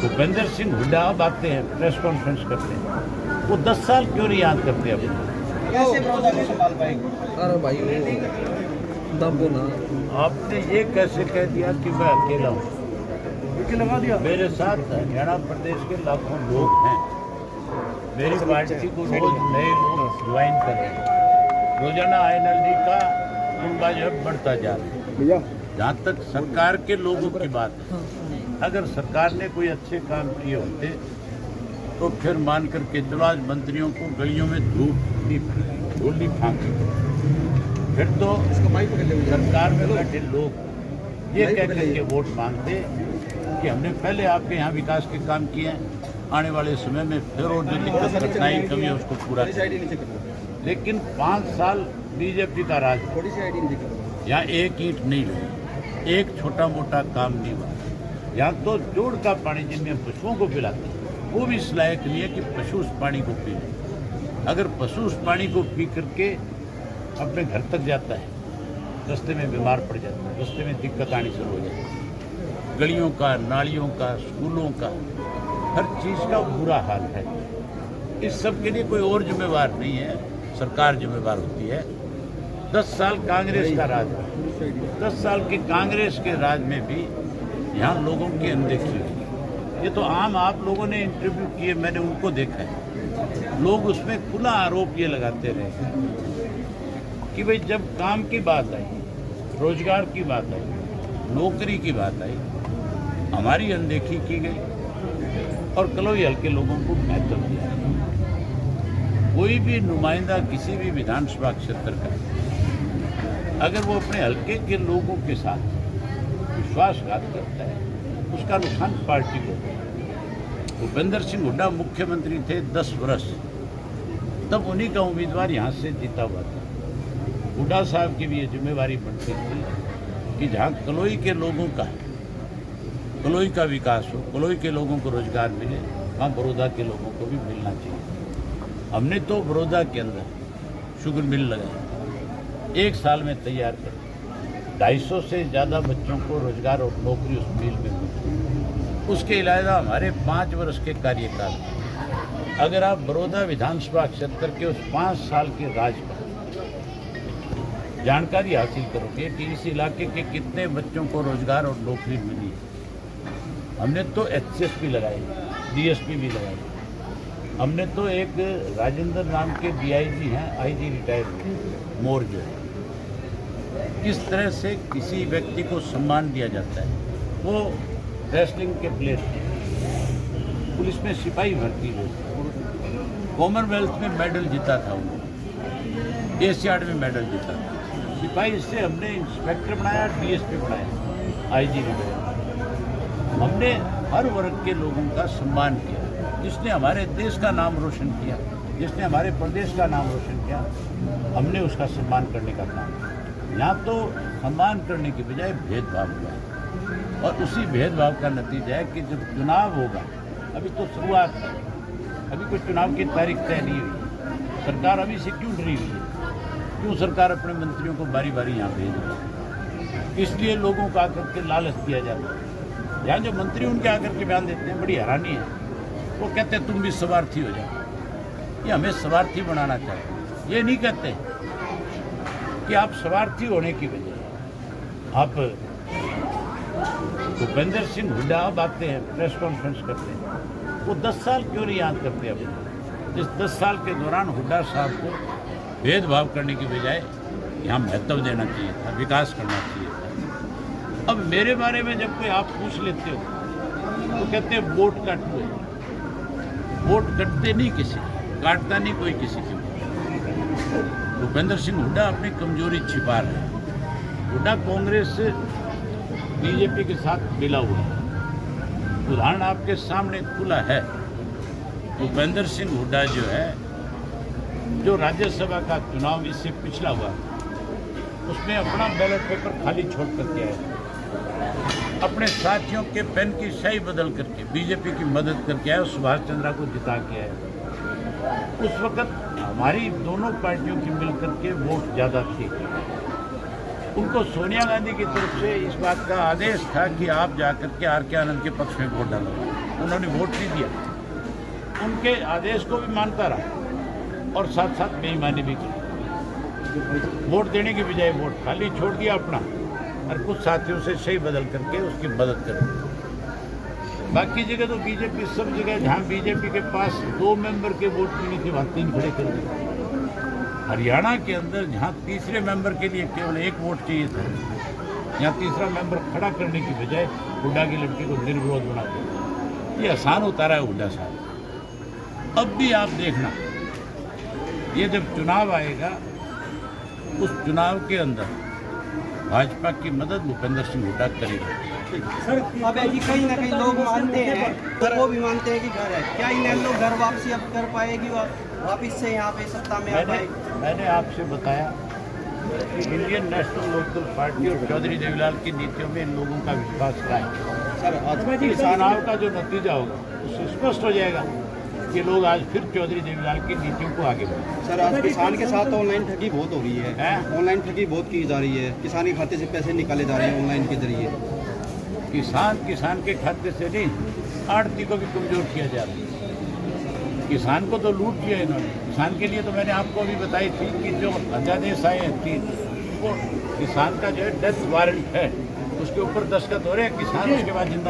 भूपेंद्र सिंह हुड्डा अब आते हैं, प्रेस कॉन्फ्रेंस करते हैं, वो 10 साल क्यों नहीं याद करते अब? कैसे बड़ौदा को संभाल पाएंगे? अरे भाई वो दबो ना। आपने ये कैसे कह दिया कि मैं अकेला हूँ? लगा दिया। मेरे साथ हरियाणा प्रदेश के लाखों लोग हैं। मेरी पार्टी को रोज नए लोग ज्वाइन कर रहे हैं। रोजाना INLD का कुंबा जो है बढ़ता जा रहा है। जहाँ तक सरकार के लोगों की बात है, अगर सरकार ने कोई अच्छे काम किए होते तो फिर मान करके चलो आज मंत्रियों को गलियों में धूल नहीं फांकी, फिर तो सरकार में बैठे लोग ये कह करके वोट मांगते कि हमने पहले आपके यहाँ विकास के काम किए हैं, आने वाले समय में फिर और जो दिक्कत कठिनाई कमी है उसको पूरा करें। लेकिन 5 साल बीजेपी का राज, यहाँ एक ईंट नहीं लगी, एक छोटा मोटा काम नहीं हुआ। यहाँ तो जोड़ का पानी जिनमें पशुओं को पिलाते हैं वो भी इस लायक नहीं है कि पशु उस पानी को पी लें। अगर पशु उस पानी को पी करके अपने घर तक जाता है, रास्ते में बीमार पड़ जाता है, रास्ते में दिक्कत आनी शुरू हो जाती है, गलियों का, नालियों का, स्कूलों का, हर चीज़ का बुरा हाल है। इस सब के लिए कोई और जिम्मेवार नहीं है, सरकार जिम्मेवार होती है। 10 साल कांग्रेस का राज है, 10 साल के कांग्रेस के राज में भी यहाँ लोगों की अनदेखी हुई। ये तो आम आप लोगों ने इंटरव्यू किए, मैंने उनको देखा है। लोग उसमें खुला आरोप ये लगाते रहे कि भाई जब काम की बात आई, रोजगार की बात आई, नौकरी की बात आई, हमारी अनदेखी की गई और कलोई हल्के लोगों को महत्व दिया। कोई भी नुमाइंदा किसी भी विधानसभा क्षेत्र का अगर वो अपने हल्के के लोगों के साथ विश्वासघात करता है, उसका नुकसान पार्टी को। भूपेंद्र सिंह हुड्डा मुख्यमंत्री थे 10 वर्ष, तब उन्हीं का उम्मीदवार यहाँ से जीता हुआ था। हुड्डा साहब की भी ये जिम्मेवारी बनती थी कि जहाँ कलोई के लोगों का, कलोई का विकास हो, कलोई के लोगों को रोजगार मिले, वहाँ बड़ौदा के लोगों को भी मिलना चाहिए। हमने तो बड़ौदा के अंदर शुगर मिल लगाई, 1 साल में तैयार कर 250 से ज़्यादा बच्चों को रोजगार और नौकरी उस मिल में मिली। उसके अलावा हमारे 5 वर्ष के कार्यकाल, अगर आप बड़ौदा विधानसभा क्षेत्र के उस 5 साल के राज पर जानकारी हासिल करोगे कि इस इलाके के कितने बच्चों को रोजगार और नौकरी मिली। हमने तो HSP लगाई, DSP भी लगाई। हमने तो एक राजेंद्र नाम के DIG हैं, IG रिटायर हुए, मोर जो है, किस तरह से किसी व्यक्ति को सम्मान दिया जाता है। वो रेसलिंग के प्लेयर थे, पुलिस में सिपाही भर्ती हुए, कॉमनवेल्थ में मेडल जीता था उन्होंने, एशियाड में मेडल जीता था। सिपाही से हमने इंस्पेक्टर बनाया, DSP बनाया, IG बनाया। हमने हर वर्ग के लोगों का सम्मान किया। जिसने हमारे देश का नाम रोशन किया, जिसने हमारे प्रदेश का नाम रोशन किया, हमने उसका सम्मान करने का काम किया। यहाँ तो सम्मान करने की बजाय भेदभाव हुआ है, और उसी भेदभाव का नतीजा है कि जब चुनाव होगा, अभी तो शुरुआत है, अभी कोई चुनाव की तारीख तय नहीं हुई, सरकार अभी से क्यों डरी हुई है? क्यों सरकार अपने मंत्रियों को बारी बारी यहाँ भेज रही है? इसलिए लोगों को आकर के लालच दिया जाता है। यहाँ जो मंत्री उनके आकर के बयान देते हैं, बड़ी हैरानी है। वो कहते हैं तुम भी स्वार्थी हो जाओ, ये हमें स्वार्थी बनाना चाहते हैं। ये नहीं कहते कि आप स्वार्थी होने की वजह आप भूपेंद्र सिंह हुड्डा अब आते हैं, प्रेस कॉन्फ्रेंस करते हैं, वो 10 साल क्यों नहीं याद करते? अब इस 10 साल के दौरान हुड्डा साहब को भेदभाव करने की बजाय यहाँ महत्व देना चाहिए था, विकास करना चाहिए था। अब मेरे बारे में जब कोई आप पूछ लेते हो तो कहते हैं वोट काटते हैं। वोट कटते नहीं किसी, काटता नहीं कोई किसी की। भूपेंद्र सिंह हुड्डा अपनी कमजोरी छिपा रहे हैं। हुड्डा कांग्रेस से बीजेपी के साथ मिला हुआ है, उदाहरण आपके सामने खुला है। भूपेंद्र सिंह हुड्डा जो है, जो राज्यसभा का चुनाव इससे पिछला हुआ, उसमें अपना बैलेट पेपर खाली छोड़ करके आया, अपने साथियों के पेन की स्याही बदल करके बीजेपी की मदद करके आया, सुभाष चंद्रा को जिता के आया। उस वक्त हमारी दोनों पार्टियों की मिलकर के वोट ज़्यादा थी। उनको सोनिया गांधी की तरफ से इस बात का आदेश था कि आप जाकर के आर के आनंद के पक्ष में वोट डालो। उन्होंने वोट नहीं दिया, उनके आदेश को भी मानता रहा और साथ साथ बेईमानी भी की। वोट देने की बजाय वोट खाली छोड़ दिया अपना और कुछ साथियों से सही बदल करके उसकी मदद कर दी। बाकी जगह तो बीजेपी सब जगह, जहाँ बीजेपी के पास 2 मेंबर के वोट भी नहीं थे वहाँ 3 खड़े कर दिए। हरियाणा के अंदर जहाँ तीसरे मेंबर के लिए केवल 1 वोट चाहिए था, यहाँ तीसरा मेंबर खड़ा करने की बजाय हुड्डा की लड़की को निर्विरोध बना दिया। ये आसान उतारा है हुड्डा साहब। अब भी आप देखना, ये जब चुनाव आएगा उस चुनाव के अंदर भाजपा की मदद भूपेंद्र सिंह हुड्डा करेगा। अब जी कहीं ना कहीं लोग मानते हैं, तो वो भी मानते हैं कि घर है, क्या इनेलो घर वापसी अब कर पाएगी वापिस से यहाँ पे सत्ता में आ पाएगी? मैंने आपसे बताया कि इंडियन नेशनल लोकल पार्टी और चौधरी देवीलाल की नीतियों में इन लोगों का विश्वास रहा है। सर आज इस चुनाव का जो नतीजा होगा उससे स्पष्ट हो जाएगा कि लोग आज फिर चौधरी देवीलाल की नीतियों को आगे बढ़ाएं। सर आज किसान के साथ ऑनलाइन ठगी बहुत हो रही है, ऑनलाइन ठगी बहुत की जा रही है, किसान के खाते से पैसे निकाले जा रहे हैं ऑनलाइन के जरिए। किसान के खाते से नहीं, आड़ती को भी कमजोर किया जा रहा है। किसान को तो लूट लिया इन्होंने। किसान के लिए तो मैंने आपको अभी बताई थी कि जो अध्यादेश आए हैं 3, वो किसान का जो है डेथ वारंट है, उसके ऊपर दस्तखत हो रहे हैं, किसान उसके बाद जिंदा